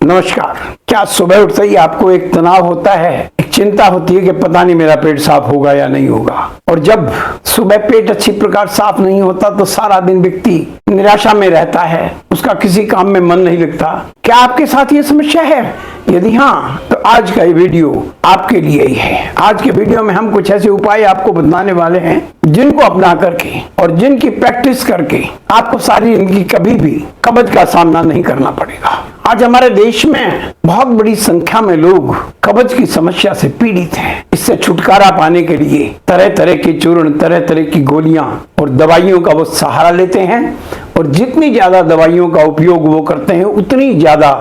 नमस्कार। क्या सुबह उठते ही आपको एक तनाव होता है, एक चिंता होती है कि पता नहीं मेरा पेट साफ होगा या नहीं होगा। और जब सुबह पेट अच्छी प्रकार साफ नहीं होता तो सारा दिन व्यक्ति निराशा में रहता है, उसका किसी काम में मन नहीं लगता। क्या आपके साथ ये समस्या है? यदि हाँ, तो आज का ये वीडियो आपके लिए ही है। आज के वीडियो में हम कुछ ऐसे उपाय आपको बताने वाले हैं जिनको अपना करके और जिनकी प्रैक्टिस करके आपको सारी जिंदगी कभी भी कब्ज का सामना नहीं करना पड़ेगा। आज हमारे देश में बहुत बड़ी संख्या में लोग कब्ज की समस्या से पीड़ित हैं। इससे छुटकारा पाने के लिए तरह तरह के चूर्ण, तरह तरह की गोलियां और दवाइयों का वो सहारा लेते हैं, और जितनी ज्यादा दवाइयों का उपयोग वो करते हैं उतनी ज्यादा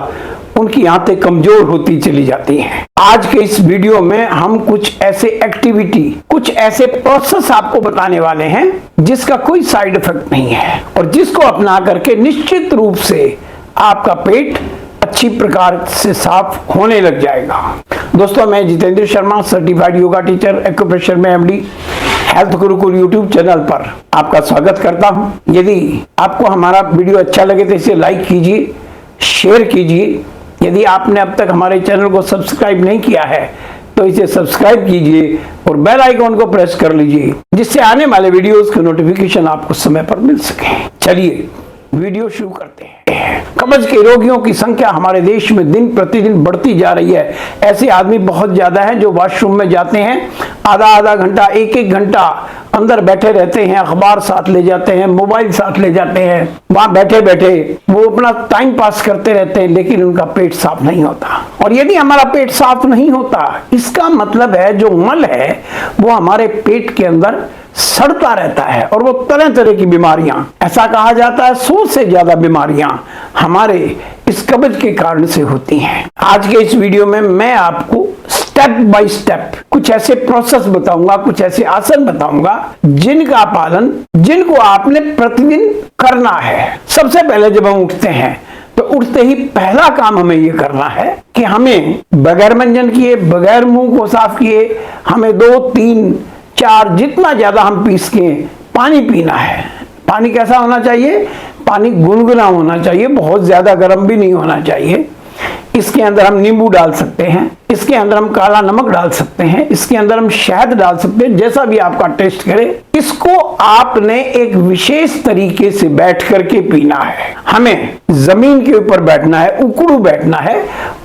उनकी आंतें कमजोर होती चली जाती हैं। आज के इस वीडियो में हम कुछ ऐसे एक्टिविटी, कुछ ऐसे प्रोसेस आपको बताने वाले हैं जिसका कोई साइड इफेक्ट नहीं है और जिसको अपना करके निश्चित रूप से आपका पेट अच्छी प्रकार से साफ होने लग जाएगा। दोस्तों, मैं Jitendra Sharma, certified yoga teacher, acupressure में MD, health Gurukul YouTube channel पर आपका स्वागत करता हूं। यदि आपको हमारा वीडियो अच्छा लगे तो इसे लाइक कीजिए, शेयर कीजिए। यदि आपने अब तक हमारे चैनल को सब्सक्राइब नहीं किया है तो इसे सब्सक्राइब कीजिए और बेल आइकॉन को प्रेस कर लीजिए, जिससे आने वाले वीडियोस के नोटिफिकेशन आपको समय पर मिल सके। चलिए वीडियो शुरू करते हैं। कब्ज के रोगियों की संख्या हमारे देश में दिन प्रतिदिन बढ़ती जा रही है। ऐसे आदमी बहुत ज्यादा हैं जो वॉशरूम में जाते हैं, आधा आधा घंटा, एक एक घंटा अंदर बैठे रहते हैं, अखबार साथ ले जाते हैं, मोबाइल साथ ले जाते हैं, वहां बैठे बैठे वो अपना टाइम पास करते रहते हैं, लेकिन उनका पेट साफ नहीं होता। और यदि हमारा पेट साफ नहीं होता, इसका मतलब है जो मल है वो हमारे पेट के अंदर सड़ता रहता है और वो तरह तरह की बीमारियां, ऐसा कहा जाता है 100 से ज्यादा बीमारियां हमारे इस कब्ज के कारण से होती हैं। आज के इस वीडियो में मैं आपको स्टेप बाय स्टेप कुछ ऐसे प्रोसेस बताऊंगा, कुछ ऐसे आसन बताऊंगा जिनको आपने प्रतिदिन करना है। सबसे पहले जब हम उठते हैं तो उठते ही पहला काम हमें ये करना है कि हमें बगैर मंजन किए, बगैर मुंह को साफ किए, हमें 2, 3, 4 जितना ज्यादा हम पीस के पानी पीना है। पानी कैसा होना चाहिए? पानी गुनगुना होना चाहिए, बहुत ज्यादा गर्म भी नहीं होना चाहिए। इसके अंदर हम नींबू डाल सकते हैं, इसके अंदर हम काला नमक डाल सकते हैं, इसके अंदर हम शहद डाल सकते हैं, जैसा भी आपका टेस्ट करे। इसको आपने एक विशेष तरीके से बैठ करके पीना है। हमें जमीन के ऊपर बैठना है, उकड़ू बैठना है,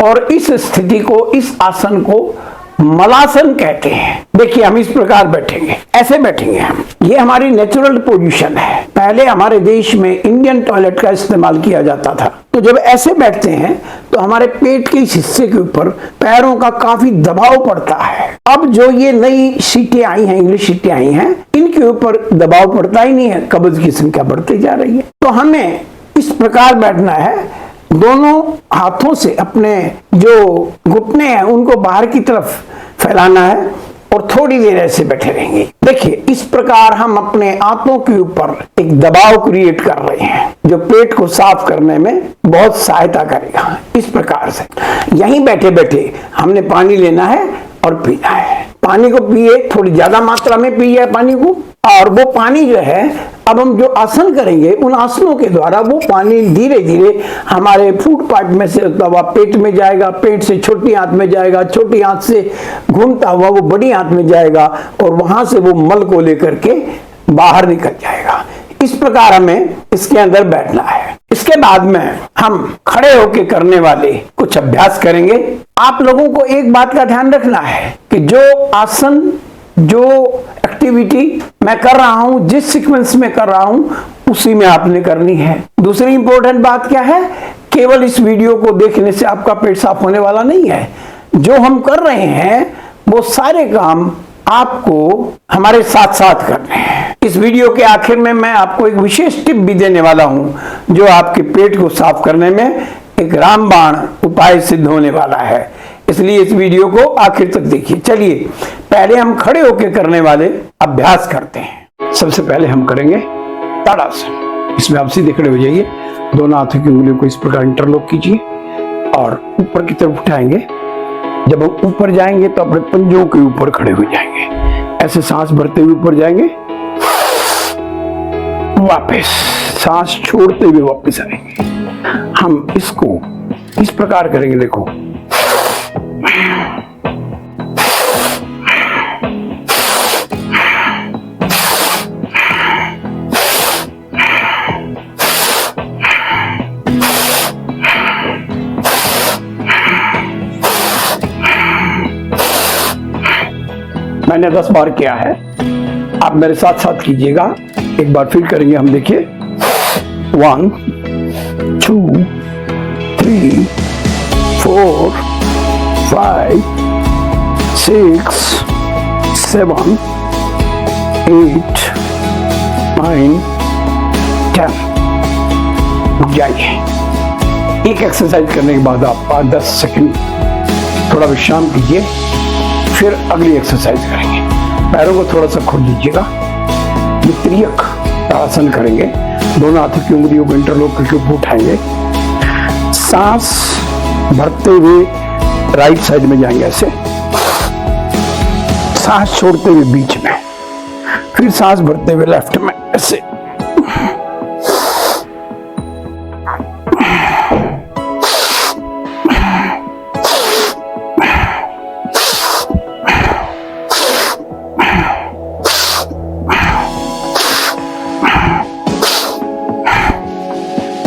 और इस स्थिति को, इस आसन को मलासन कहते हैं। देखिए, हम इस प्रकार बैठेंगे, ऐसे बैठेंगे हम। ये हमारी नेचुरल पोजीशन है। पहले हमारे देश में इंडियन टॉयलेट का इस्तेमाल किया जाता था, तो जब ऐसे बैठते हैं तो हमारे पेट के इस हिस्से के ऊपर पैरों का काफी दबाव पड़ता है। अब जो ये नई सीटें आई हैं, इंग्लिश सीटें आई हैं, इनके ऊपर दबाव पड़ता ही नहीं है, कब्ज की संख्या बढ़ती जा रही है। तो हमें इस प्रकार बैठना है, दोनों हाथों से अपने जो घुटने हैं उनको बाहर की तरफ फैलाना है और थोड़ी देर ऐसे बैठे रहेंगे। देखिए, इस प्रकार हम अपने आंतों के ऊपर एक दबाव क्रिएट कर रहे हैं जो पेट को साफ करने में बहुत सहायता करेगा। इस प्रकार से यहीं बैठे बैठे हमने पानी लेना है और पीना है। पानी को पिए, थोड़ी ज्यादा मात्रा में पिए पानी को, और वो पानी जो है, अब हम जो आसन करेंगे उन आसनों के द्वारा वो पानी धीरे धीरे हमारे फूड पार्ट में से होता हुआ पेट में जाएगा, पेट से छोटी आंत में जाएगा, छोटी आंत से घूमता हुआ वो बड़ी आंत में जाएगा और वहां से वो मल को लेकर के बाहर निकल जाएगा। इस प्रकार हमें इसके अंदर बैठना है। इसके बाद में हम खड़े होकर करने वाले कुछ अभ्यास करेंगे। आप लोगों को एक बात का ध्यान रखना है कि जो आसन, जो एक्टिविटी मैं कर रहा हूं, जिस सीक्वेंस में कर रहा हूं, उसी में आपने करनी है। दूसरी इंपॉर्टेंट बात क्या है? केवल इस वीडियो को देखने से आपका पेट साफ होने वाला नहीं है। जो हम कर रहे हैं वो सारे काम आपको हमारे साथ साथ करने हैं। इस वीडियो के आखिर में मैं आपको एक विशेष टिप भी देने वाला हूं जो आपके पेट को साफ करने में एक रामबाण उपाय सिद्ध होने वाला है। इसलिए इस वीडियो को आखिर तक देखिए। चलिए पहले हम खड़े होकर करने वाले अभ्यास करते हैं। सबसे पहले हम करेंगे ताड़ासन। इसमें आप सीधे खड़े हो जाइए, दोनों हाथों की उंगलियों को इस प्रकार इंटरलॉक कीजिए और ऊपर की तरफ उठाएंगे। जब हम ऊपर जाएंगे तो अपने पंजों के ऊपर खड़े हो जाएंगे, ऐसे सांस भरते हुए ऊपर जाएंगे, वापस सांस छोड़ते हुए वापस आएंगे। हम इसको इस प्रकार करेंगे, देखो। मैंने 10 बार किया है, आप मेरे साथ साथ कीजिएगा। एक बार फिर करेंगे हम, देखिए। 1 2 3 4 5 6 7 8 9 10। रुक जाइए। एक एक्सरसाइज करने के बाद आप 5-10 सेकंड थोड़ा विश्राम कीजिए, फिर अगली एक्सरसाइज करेंगे। पैरों को थोड़ा सा खोल लीजिएगा। ये त्रियक ताड़ासन करेंगे। दोनों हाथों की उंगलियों को इंटरलॉक करके ऊपर उठाएंगे। सांस भरते हुए राइट साइड में जाएंगे ऐसे, सांस छोड़ते हुए बीच में, फिर सांस भरते हुए लेफ्ट में ऐसे।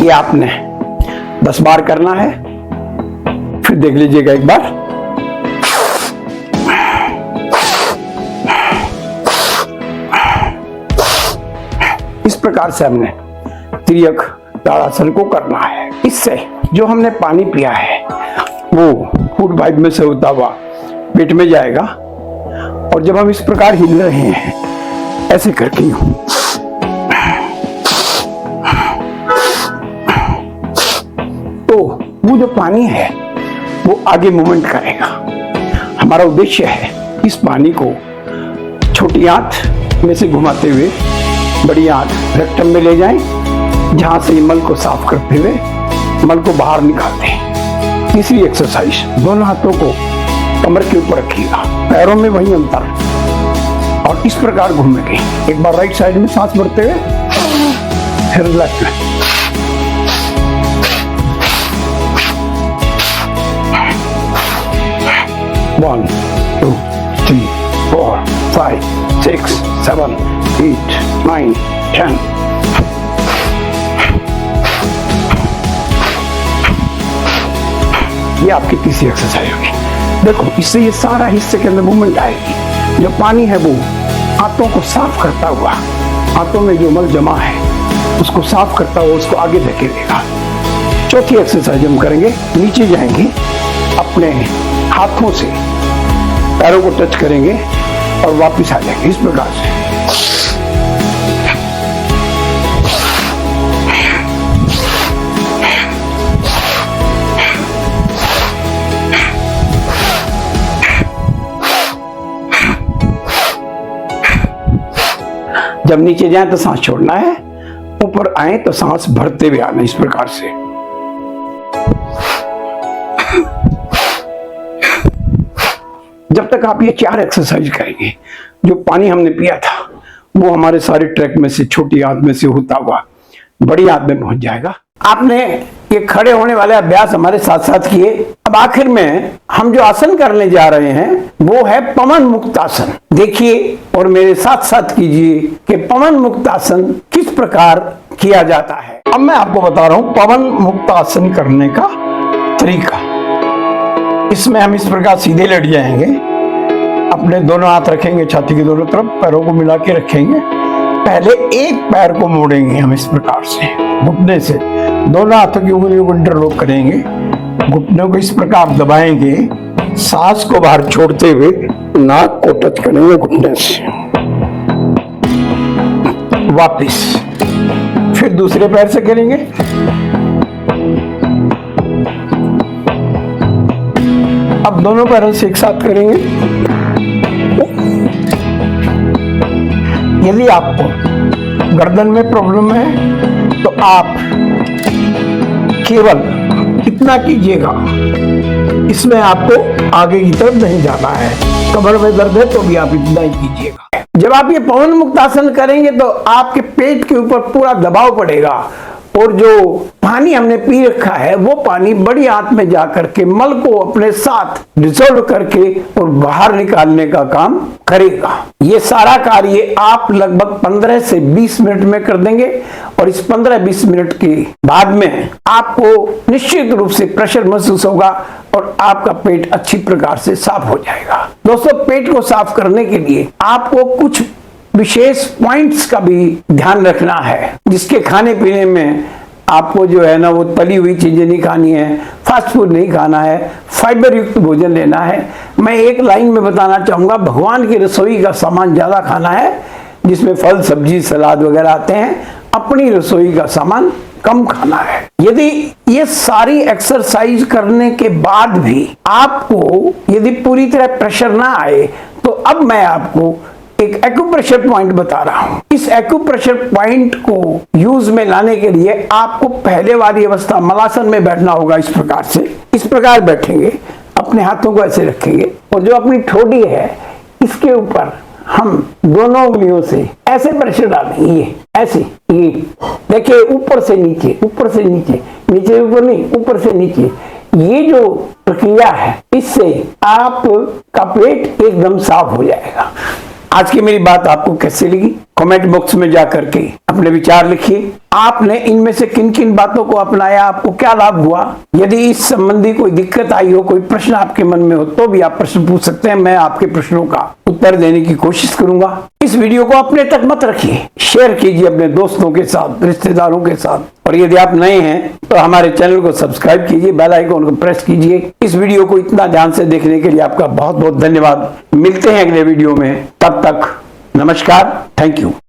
ये आपने 10 बार करना है। फिर देख लीजिएगा एक बार। इस प्रकार से हमने त्रियक ताड़ासन को करना है। इससे जो हमने पानी पिया है वो फूड पाइप में से होता हुआ पेट में जाएगा, और जब हम इस प्रकार हिल रहे हैं ऐसे करके, तो वो जो पानी है वो आगे मूवमेंट करेगा। हमारा उद्देश्य है इस पानी को छोटी आंत में से घुमाते हुए बड़ी आंत रेक्टम में ले जाएं, जहां से मल को साफ करते हुए मल को बाहर निकालते हैं। तीसरी एक्सरसाइज, दोनों हाथों को कमर के ऊपर रखिएगा, पैरों में वही अंतर, और इस प्रकार घूमेंगे। एक बार राइट साइड में सांस भरते हुए, फिर लेफ्ट में। One, 2, 3, 4, 5, 6, 7, 8, 9, 10। ये आपकी तीसरी एक्सरसाइज होगी। देखो, इससे ये सारा हिस्से के अंदर मूवमेंट आएगी। जो पानी है वो आंतों को साफ करता हुआ, आंतों में जो मल जमा है उसको साफ करता हुआ उसको आगे धकेलेगा। चौथी एक्सरसाइज हम करेंगे, नीचे जाएंगे, अपने हाथों से पैरों को टच करेंगे और वापस आ जाएंगे इस प्रकार से। जब नीचे जाए तो सांस छोड़ना है, ऊपर आए तो सांस भरते हुए आना, इस प्रकार से। जब तक आप ये 4 एक्सरसाइज करेंगे, जो पानी हमने पिया था वो हमारे सारे ट्रैक में से, छोटी आंत में से होता हुआ बड़ी आंत में पहुंच जाएगा। आपने ये खड़े होने वाले अभ्यास हमारे साथ साथ किए। अब आखिर में हम जो आसन करने जा रहे हैं वो है पवन मुक्त आसन। देखिए और मेरे साथ साथ कीजिए कि पवन मुक्त आसन किस प्रकार किया जाता है। अब मैं आपको बता रहा हूं पवन मुक्त आसन करने का तरीका। इसमें हम इस प्रकार सीधे लेट जाएंगे, अपने दोनों हाथ रखेंगे छाती के दोनों तरफ, पैरों को मिला के रखेंगे। पहले एक पैर को मोड़ेंगे हम इस प्रकार से, घुटने से दोनों हाथों की उंगलियों को इंटरलॉक करेंगे, घुटनों को इस प्रकार दबाएंगे, सांस को बाहर छोड़ते हुए नाक को टच करेंगे घुटने से, वापिस। फिर दूसरे पैर से करेंगे, अब दोनों पैरों से एक साथ करेंगे। यदि आपको गर्दन में प्रॉब्लम है तो आप केवल इतना कीजिएगा, इसमें आपको आगे की तरफ नहीं जाना है। कमर में दर्द है तो भी आप इतना ही कीजिएगा। जब आप ये पवन मुक्त आसन करेंगे तो आपके पेट के ऊपर पूरा दबाव पड़ेगा और जो पानी हमने पी रखा है वो पानी बड़ी आंत में जाकर के मल को अपने साथ डिसॉल्व करके और बाहर निकालने का काम करेगा। ये सारा कार्य आप लगभग 15 से 20 मिनट में कर देंगे और इस 15-20 मिनट के बाद में आपको निश्चित रूप से प्रेशर महसूस होगा और आपका पेट अच्छी प्रकार से साफ हो जाएगा। दोस्तों, पेट को साफ करने के लिए आपको कुछ विशेष पॉइंट्स का भी ध्यान रखना है, जिसके खाने पीने में आपको जो है ना वो तली हुई चीजें नहीं खानी है, फास्ट फूड नहीं खाना है, फाइबर युक्त भोजन लेना है। मैं एक लाइन में बताना चाहूंगा, भगवान की रसोई का सामान ज्यादा खाना है, जिसमें फल सब्जी सलाद वगैरह आते हैं। अपनी रसोई का सामान कम खाना है। यदि ये सारी एक्सरसाइज करने के बाद भी आपको यदि पूरी तरह प्रेशर ना आए, तो अब मैं आपको एक एक्यूप्रेशर पॉइंट बता रहा हूं। इस एक्यूप्रेशर पॉइंट को यूज में लाने के लिए आपको पहले वाली अवस्था मलासन में बैठना होगा। इस प्रकार से, इस प्रकार बैठेंगे, अपने हाथों को ऐसे रखेंगे और जो अपनी ठोडी है इसके ऊपर हम दोनों उंगलियों से ऐसे प्रेशर डालेंगे। ये ऐसे, ये देखिए, ऊपर से नीचे, ऊपर से नीचे, नीचे ऊपर नहीं, ऊपर से नीचे। ये जो प्रक्रिया है, इससे आपका पेट एकदम साफ हो जाएगा। आज की मेरी बात आपको कैसे लगी? कमेंट बॉक्स में जाकर के अपने विचार लिखिए। आपने इनमें से किन किन बातों को अपनाया, आपको क्या लाभ हुआ? यदि इस संबंधी कोई दिक्कत आई हो, कोई प्रश्न आपके मन में हो, तो भी आप प्रश्न पूछ सकते हैं। मैं आपके प्रश्नों का उत्तर देने की कोशिश करूंगा। इस वीडियो को अपने तक मत रखिए, शेयर कीजिए अपने दोस्तों के साथ, रिश्तेदारों के साथ। और यदि आप नए हैं तो हमारे चैनल को सब्सक्राइब कीजिए, बेल आइकन को प्रेस कीजिए। इस वीडियो को इतना ध्यान से देखने के लिए आपका बहुत बहुत धन्यवाद। मिलते हैं अगले वीडियो में, तब तक नमस्कार, थैंक यू।